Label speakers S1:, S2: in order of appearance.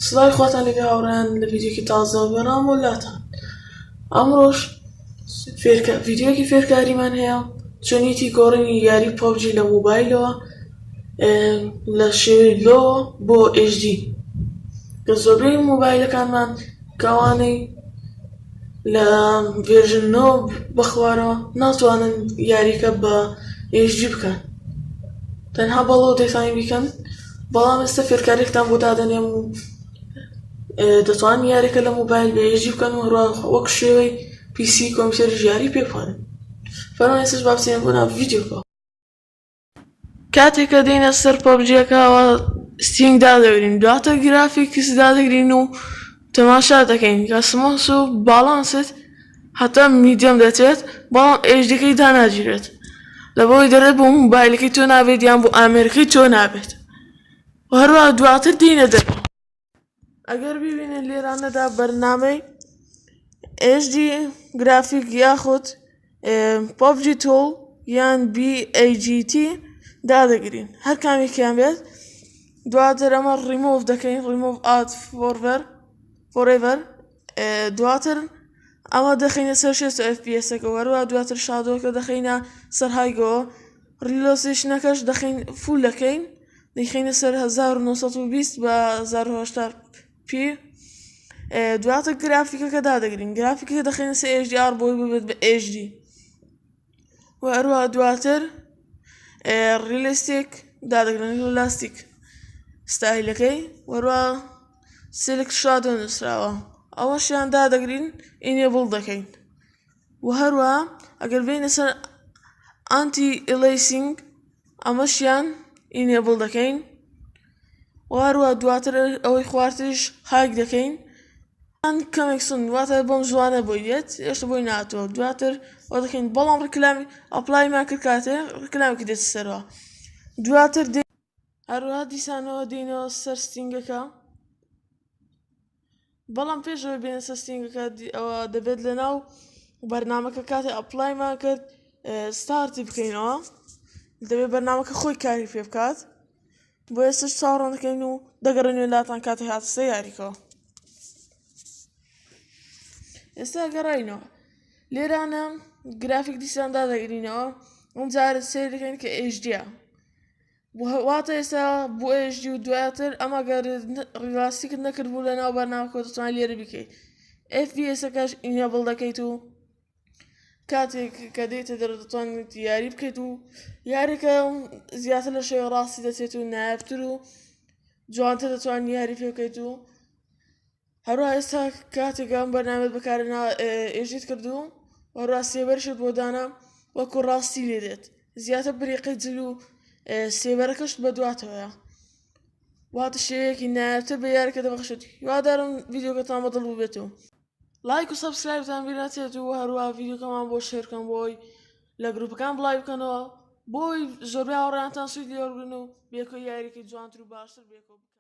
S1: سڵاوی خواتان لەبێ هاوڕێیان لە ڤیدیۆکی تازەوە بەنام وڵاتان. ئەمڕۆژ ڤیدیۆکی فێرکاریمان هەیە چۆنیەتی گۆڕینی یاری پەبجی لە مۆبایلەوە لە شێوەی لۆ بۆ HD کە زۆربەی مۆبایلەکانمان کەوانەی لە ڤێرژن 9 بەخوارەوە ناتوانن یاریەکە بە HD بکەن، تەنها بەڵەو دەتوانین بیکەن، بەڵام ئێستا فێرکاریەکتان بۆ دادەنێم و دەتوانن یاریەکە لە مۆبایل بە HD بکەن و هەروەها وەک شێوەی PC کۆمپیوتەریش یاری پێ بخوێنن. فەرمووی ئێستاش با بچینە بۆ ناو ڤیدیۆکەوە. کاتێک کە دێینە سەر پەبجیەکەوە ستینگ دادەگرین، دواتە گرافیکس دادەگرین و تەماشا دەکەین کە سمۆس و باڵانست هەتا میدیەم دەچێت، بەڵام HDەکەی داناگیرێت، لەبەوەی دەرێت بۆ مۆبایلەکەی تۆ نابێت یان بۆ ئامێرەکەی تۆ نابێت و هەروەها دواتر دێینە دەرەوە. ئەگەر ببینن لێرانەدا بەرنامەی HD گرافیک یاخود پەبجی تۆڵ یان BAGT دادەگرین، هەر کامێکیان بێت. دواتر ئەمە ڕیمۆڤ دەکەین، ڕیمۆڤ ئات فۆرێڤەر. دواتر ئەمە دەخینە سەر 60 FPS-ەکە، هەروەها دواتر شادۆکە دەخینە سەر هایگەوە، ریلۆسیشنەکەش دەخین فول دەکەین، دەیخینە سەر 1920 بە 1080p. دواتر گرافیکەکە دادەگرین، گرافیکەکە دەخینە سەر HDR بۆی ببێت بە HD و هەروەها دواتر ریلیستیک دادەگرین، لاستیک ستایلەکەی، وەروەها سیلکت شادۆ نووسراوە، ئەوەشیان دادەگرین، ئینێبڵ دەکەین و هەروەها ئەگەر بێینە سەر ئانتی ئیلیسینگ ئەمەشیان ئینێبڵ دەکەین و هەروەها دواتر ئەوەی خواردنیش هایک دەکەین، کەمێک سن واتە بەم زوانە بۆی دێت، هێشتا بۆی ناتەوە. دواتر ئەوە دەکەین، بەڵام ڕکلامی ئەپلایمان کرد کاتێ ڕکلامێکی دێتە سەرەوە. دواتر هەروەها دیسانەوە دێینەوە سەر ستینگەکە، بەڵام پێشەوەی بێنە سەر ستینگەکە ئەوە دەبێت لەناو بەرنامەکە کاتێ ئەپلایمان کرد ستارتی بکەینەوە، دەبێت بەرنامەکە خۆی کاری پێ بکات، بۆ ئێستاش چاوەڕێ دەکەین و دەگەڕێنەوە لاتان کاتێ هاتە سەر یاریکەوە. ئێستا گەڕاینەوە، لێرانە گرافیک دیسان دادەگرینەوە، ئەم جارە سەیر دەکەین کە HDە، واتە ئێستا بۆ HD و دواتر ئەمە گەر ڕاستیکت نەکرد بوو لەناو بەرنامەکەوە دەتوانیت لێرە بکەیت. FPS-ەکەش ئینێبڵ دەکەیت و کاتێک کە دێتە دەرەوە دەتوانیت یاری بکەیت و یاریەکە زیاتر لە شێوە ڕاستی دەچێت و نایابتر و جوانتر دەتوانیت یاری پێ بکەیت و هەروەها ئێستا کاتێک ئەم بەرنامەت بەکارهێنا HDت کردو و هەروەها سێڤەرشت بۆ دانا وەکو ڕاستی لێ دێت، زیاتر بریقەی جل و سێڤەرەکەش بە دواتەوەیە، واتە شێوەیەکی نایابتر بە یاریەکە دەبەخشێت. هیوادارم ڤیدیۆکەتان بەدڵ ببێتەوە، لایک و سەبسکرایبتان بیر نەچێت و هەروەها ڤیدیۆکەمان بۆ شێرکەن بۆی لە گروپەکان بڵاوی بکەنەوە، بۆی زۆربەی هاوڕێیانتان سوودی لێوەربگرن و بێکۆی یاریەکەی جوانتر و باشتر بێکۆ بکەن.